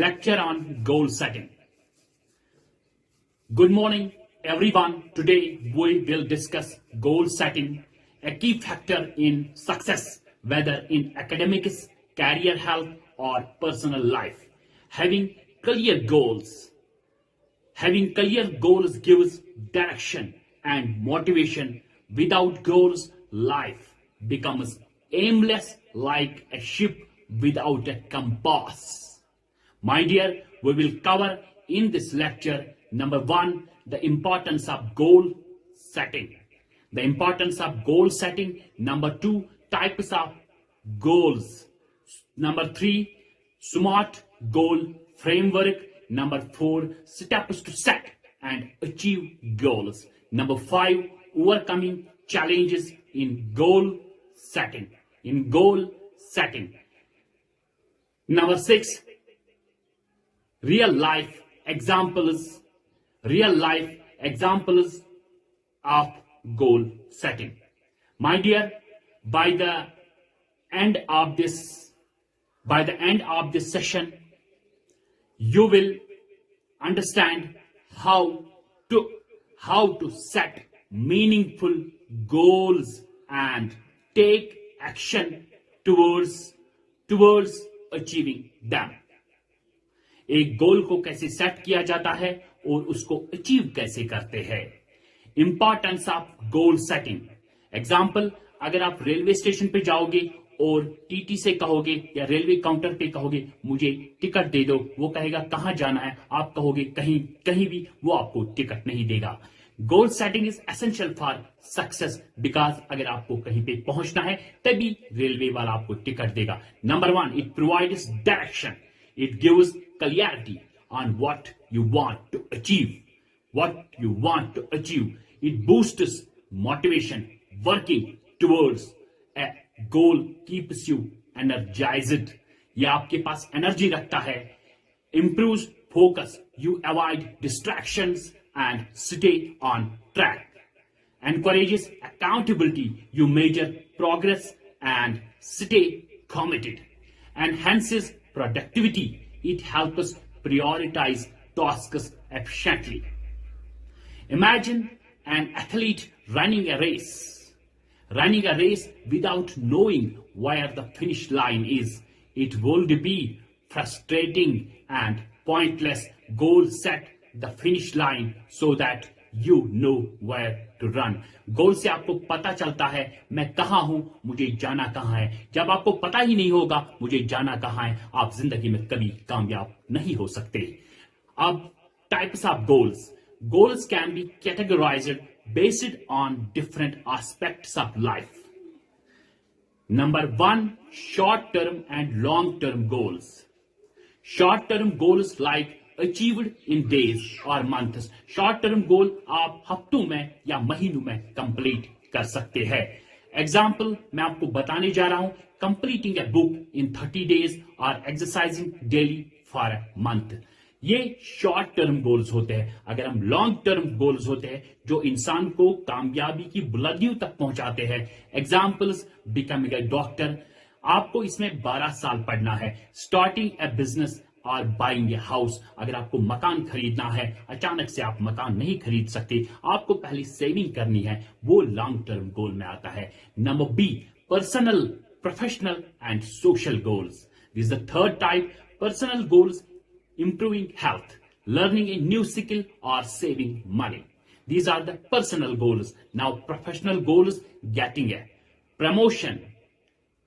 Lecture on goal setting. Good morning, everyone. Today we will discuss goal setting, a key factor in success, whether in academics, career health, or personal life. Having clear goals gives direction and motivation. Without goals, life becomes aimless like a ship without a compass. My dear, we will cover in this lecture, number 1, the importance of goal setting. Number 2, types of goals. Number 3, SMART goal framework. Number 4, steps to set and achieve goals. Number 5, overcoming challenges in goal setting. Number 6, real life examples of goal setting. My dear, by the end of this session, you will understand how to set meaningful goals and take action towards achieving them. एक गोल को कैसे set किया जाता है और उसको achieve कैसे करते हैं. Importance of goal setting. Example, अगर आप रेलवे स्टेशन पे जाओगे और टीटी से कहोगे या रेलवे काउंटर पे कहोगे मुझे टिकट दे दो, वो कहेगा कहां जाना है, आप कहोगे कहीं भी, वो आपको टिकट नहीं देगा. Goal setting is essential for success because अगर आपको कहीं पे पहुंचना है तभी रेलवे वाला आपको टिकट देगा. Number 1, it provides direction. It gives clarity on what you want to achieve. It boosts motivation. Working towards a goal keeps you energized. ये आपके पास एनर्जी रखता है. Improves focus. You avoid distractions and stay on track. Encourages accountability. You measure progress and stay committed. Enhances productivity. It helps us prioritize tasks efficiently. Imagine an athlete running a race without knowing where the finish line is. It would be frustrating and pointless. Goal set the finish line so that you know where to run. गोल से आपको पता चलता है मैं कहां हूं, मुझे जाना कहां है. जब आपको पता ही नहीं होगा मुझे जाना कहां है, आप जिंदगी में कभी कामयाब नहीं हो सकते. अब types of goals. Goals can be categorised based on different aspects of life. Number 1, short term and long term goals. Short term goals like achieved in days और मंथ्स. शॉर्ट टर्म गोल आप हफ्तों में या महीनों में complete कर सकते हैं. एग्जाम्पल मैं आपको बताने जा रहा हूं, completing a book in 30 days और exercising daily for a month. ये शॉर्ट टर्म गोल्स होते हैं. अगर हम लॉन्ग टर्म गोल्स होते हैं जो इंसान को कामयाबी की बुलंदियों तक पहुंचाते हैं. एग्जाम्पल्स, बिकमिंग ए डॉक्टर, आपको इसमें 12 साल पढ़ना है. स्टार्टिंग ए बिजनेस और बाइंग ए हाउस, अगर आपको मकान खरीदना है, अचानक से आप मकान नहीं खरीद सकते, आपको पहले सेविंग करनी है, वो लॉन्ग टर्म गोल में आता है. Number B, personal, professional and social goals. This is the third type. Personal goals, improving health, learning a new skill or saving money. These are the personal goals. Now professional goals, getting a promotion,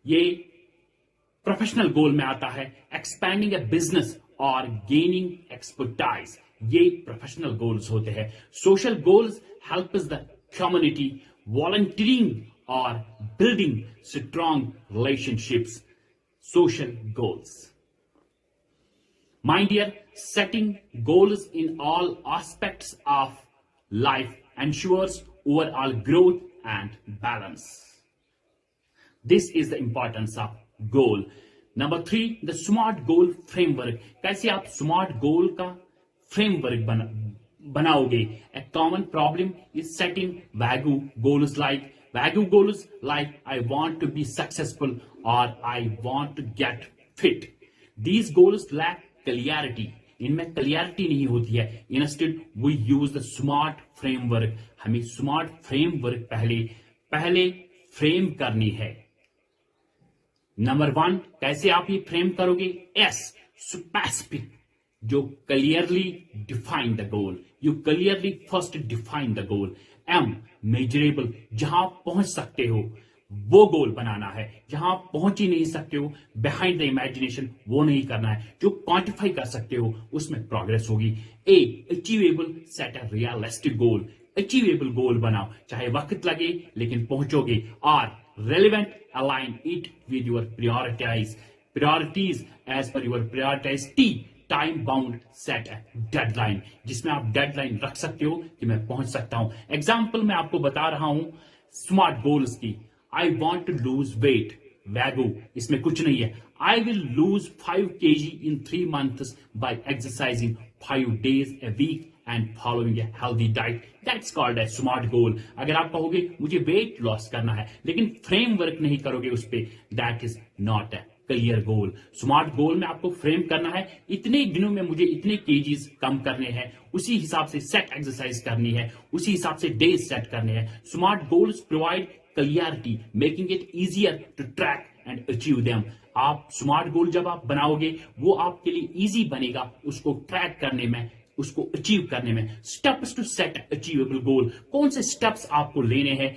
ये professional goal में आता है. Expanding a business और gaining expertise, ये professional goals होते हैं. Social goals help the community, volunteering और building strong relationships. Social goals. My dear, setting goals in all aspects of life ensures overall growth and balance. This is the importance of goal. Number 3, the SMART goal framework. कैसे आप SMARट गोल का framework बनाओगे? A common problem is setting vague goals like I want to be successful or I want to get fit. These goals lack clarity, इनमें clarity नहीं होती है। Instead we use the SMART framework, हमें smart framework पहले frame करनी है। Number 1, कैसे आप ये फ्रेम करोगे? एस, स्पेसिफिक, जो clearly define the goal, you clearly first define the goal. M, measurable, जहां आप पहुंच सकते हो वो गोल बनाना है, जहां आप पहुंच ही नहीं सकते हो, बिहाइंड द इमेजिनेशन, वो नहीं करना है। जो क्वांटिफाई कर सकते हो उसमें प्रोग्रेस होगी। A, achievable, set a realistic goal, achievable goal बनाओ, चाहे वक्त लगे लेकिन पहुंचोगे। R, relevant, align it with your priorities as per your priorities. T, time bound, set a deadline, जिसमें आप डेडलाइन रख सकते हो कि मैं पहुंच सकता हूं। एग्जाम्पल मैं आपको बता रहा हूं स्मार्ट गोल्स की। I want to lose weight, vague, इसमें कुछ नहीं है। आई विल लूज 5 kg इन 3 months by exercising 5 days a week and following a healthy diet. That's called a smart goal. अगर आप कहोगे मुझे वेट लॉस करना है लेकिन फ्रेमवर्क नहीं करोगे उस पर, that is not a clear goal. Smart गोल में आपको फ्रेम करना है, इतने दिनों में मुझे इतने केजीज कम करने हैं, उसी हिसाब से सेट एक्सरसाइज करनी है, उसी हिसाब से डेज सेट करने हैं। SMART goals provide clarity, making it easier to track and achieve them. आप स्मार्ट गोल जब आप बनाओगे वो आपके लिए इजी बनेगा उसको ट्रैक करने में, उसको अचीव करने में। Steps to set achievable goal, कौन से स्टेप्स आपको लेने हैं,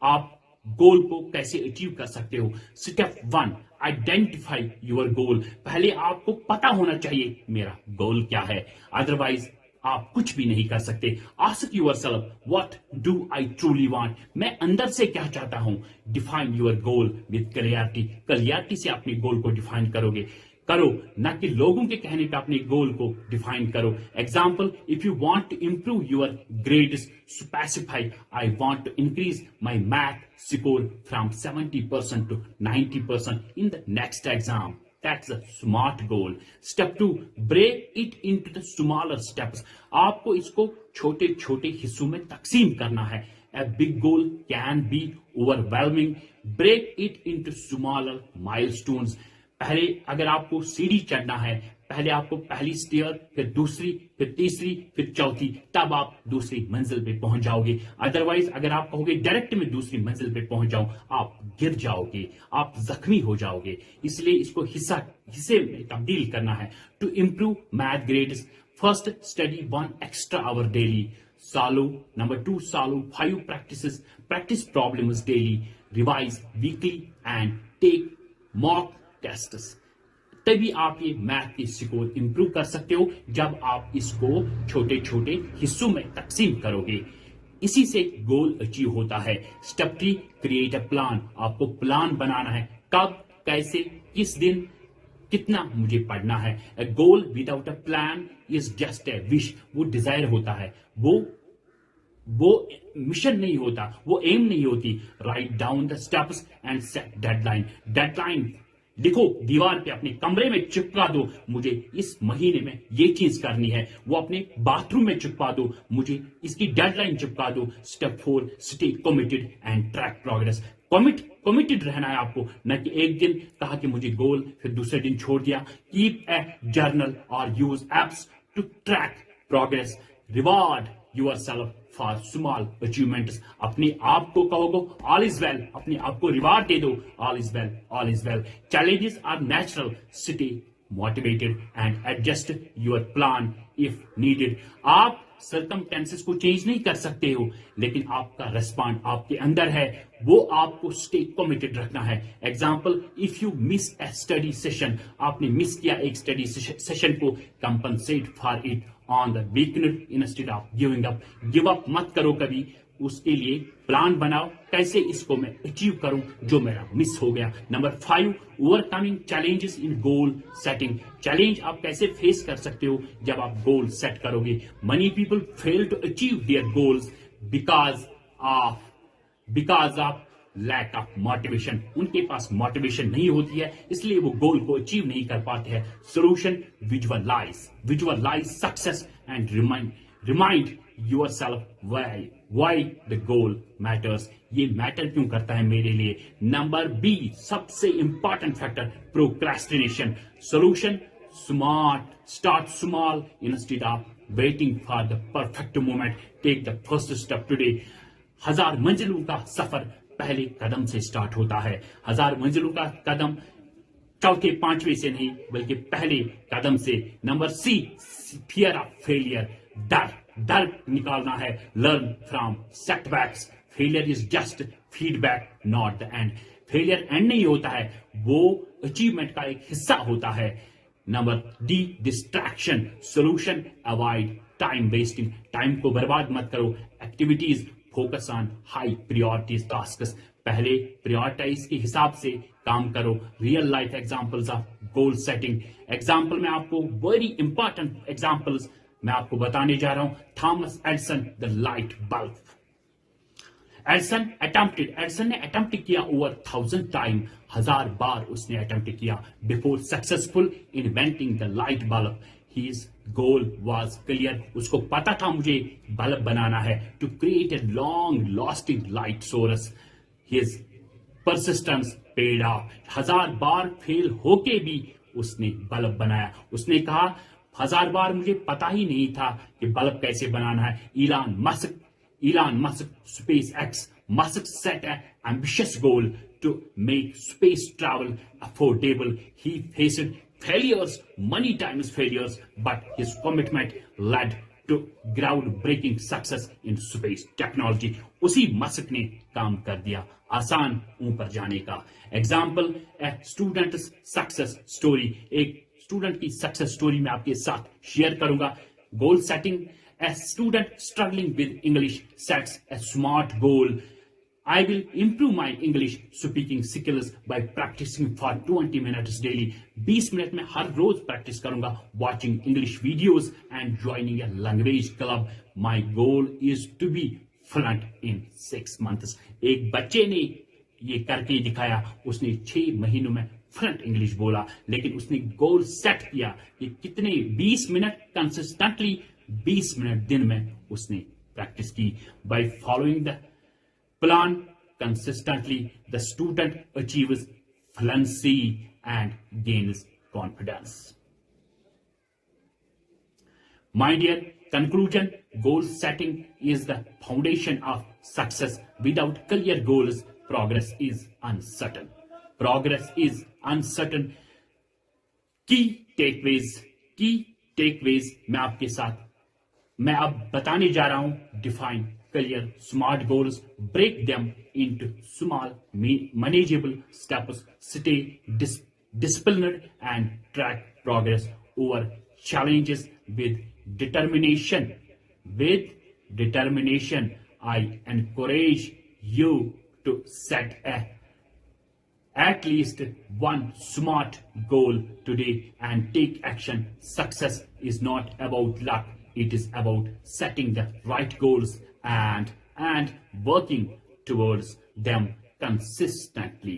आप गोल को कैसे अचीव कर सकते हो। स्टेप 1, आइडेंटिफाई योर गोल, पहले आपको पता होना चाहिए मेरा गोल क्या है, अदरवाइज आप कुछ भी नहीं कर सकते। Ask yourself, what do I truly want, मैं अंदर से क्या चाहता हूं। Define your goal with clarity, clarity से अपने गोल को डिफाइन करो, ना कि लोगों के कहने पे अपने गोल को डिफाइन करो। Example, if you want to improve your grades, specify, I want to increase my math score from 70% to 90% in the next exam. That's a smart goal. Step 2, break it into the smaller steps. आपको इसको छोटे छोटे हिस्सों में तकसीम करना है। A big goal can be overwhelming. Break it into smaller milestones. पहले अगर आपको सीढ़ी चढ़ना है, पहले आपको पहली स्टेयर, फिर दूसरी, फिर तीसरी, फिर चौथी, तब आप दूसरी मंजिल पे पहुंच जाओगे। अदरवाइज अगर आप कहोगे डायरेक्ट में दूसरी मंजिल पे पहुंच जाओ, आप गिर जाओगे, आप जख्मी हो जाओगे। इसलिए इसको हिस्से में तब्दील करना है। To improve math grades, first study 1 extra hour daily. Number 2, solve 5 practice problems daily. Revise weekly and take mock tests. तभी आप ये मैथ की स्कोर इंप्रूव कर सकते हो जब आप इसको छोटे छोटे हिस्सों में तकसीम करोगे। इसी से गोल अचीव होता है। स्टेप 3, क्रिएट अ प्लान, आपको प्लान बनाना है, कब, कैसे, किस दिन, कितना मुझे पढ़ना है। A goal without a plan is just a wish, वो डिजायर होता है, वो मिशन नहीं होता, वो एम नहीं होती। Write down the steps and set deadline लिखो, दीवार पे अपने कमरे में चिपका दो, मुझे इस महीने में ये चीज करनी है। वो अपने बाथरूम में चिपका दो, मुझे इसकी डेडलाइन चिपका दो। Step 4, stay committed and track progress. Committed रहना है आपको, न कि एक दिन कहा कि मुझे गोल, फिर दूसरे दिन छोड़ दिया। कीप ए जर्नल और use apps to track progress. Reward yourself for small achievements, अपने आप को कहोगे ऑल इज वेल, अपने आप को रिवार्ड दे दो, all is well, all is well. Challenges are natural, stay motivated and adjust your plan if needed. आप सर्कमस्टेंसेस को चेंज नहीं कर सकते हो, लेकिन आपका रिस्पॉन्ड आपके अंदर है, वो आपको स्टे कमिटेड रखना है। Example, if you miss A study session, आपने मिस किया एक स्टडी सेशन को, compensate for it on the weakness instead of giving up. Give up मत करो कभी, उसके लिए प्लान बनाओ, कैसे इसको मैं अचीव करूं जो मेरा मिस हो गया। Number 5, overcoming challenges in goal setting. Challenge आप कैसे फेस कर सकते हो जब आप गोल सेट करोगे। Many people fail to achieve their goals because of lack of motivation, उनके पास मोटिवेशन नहीं होती है, इसलिए वो गोल को अचीव नहीं कर पाते हैं। Solution, visualise success and remind yourself why the goal matters, ये मैटर क्यों करता है मेरे लिए। नंबर बी, सबसे important factor, procrastination. Solution, smart, start small instead of waiting for the perfect moment. Take the first step today. 1000 मंजिलों का सफर पहले कदम से स्टार्ट होता है. 1000 मंजिलों का कदम चौथे पांचवे से नहीं बल्कि पहले कदम से. Number C, fear of failure, डर निकालना है. Learn from setbacks. Failure is just feedback, not the end. Failure end नहीं होता है, वो अचीवमेंट का एक हिस्सा होता है. Number D, distraction. Solution, avoid time wasting. Time को बर्बाद मत करो. Activities, focus on high priorities tasks. पहले प्रायोरिटाइज के हिसाब से काम करो. Real life examples of goal setting. Example में आपको वेरी इंपॉर्टेंट एग्जांपल्स मैं आपको बताने जा रहा हूं. Thomas Edison, the light bulb. Edison ने अटेम्प्ट किया ओवर 1000 टाइम. 1000 बार उसने अटेम्प्ट किया before successful inventing the light bulb. His goal was clear. उसको पता था मुझे बल्ब बनाना है. To create a long-lasting light source. His persistence paid off. 1000 bar fail होके भी उसने बल्ब बनाया. उसने कहा 1000 बार मुझे पता ही नहीं था कि बल्ब कैसे बनाना है. Elon Musk, SpaceX. Musk set an ambitious goal to make space travel affordable. He faced failures, many times failures, but his commitment led to groundbreaking success in space technology. उसी मस्क ने काम कर दिया आसान ऊपर जाने का. Example, a student success story. एक स्टूडेंट की सक्सेस स्टोरी मैं आपके साथ शेयर करूंगा. Goal setting. A student struggling with English sets A smart goal. I will improve my English speaking skills by practicing for 20 minutes daily. 20 minute में हर रोज practice करूंगा. Watching English videos and joining a language club. My goal is to be fluent in 6 months. एक बच्चे ने ये करके दिखाया. उसने 6 महीनों में फ्लुएंट इंग्लिश बोला. लेकिन उसने गोल सेट किया कि कितने 20 मिनट कंसिस्टेंटली 20 मिनट दिन में उसने प्रैक्टिस की. By following the plan consistently, the student achieves fluency and gains confidence. My dear, conclusion, goal setting is the foundation of success. Without clear goals, progress is uncertain. Key takeaways मैं अब बताने जा रहा हूं. Define clear, smart goals, break them into small, manageable steps, stay disciplined and track progress over challenges with determination. I encourage you to set at least one smart goal today and take action. Success is not about luck. It is about setting the right goals and working towards them consistently.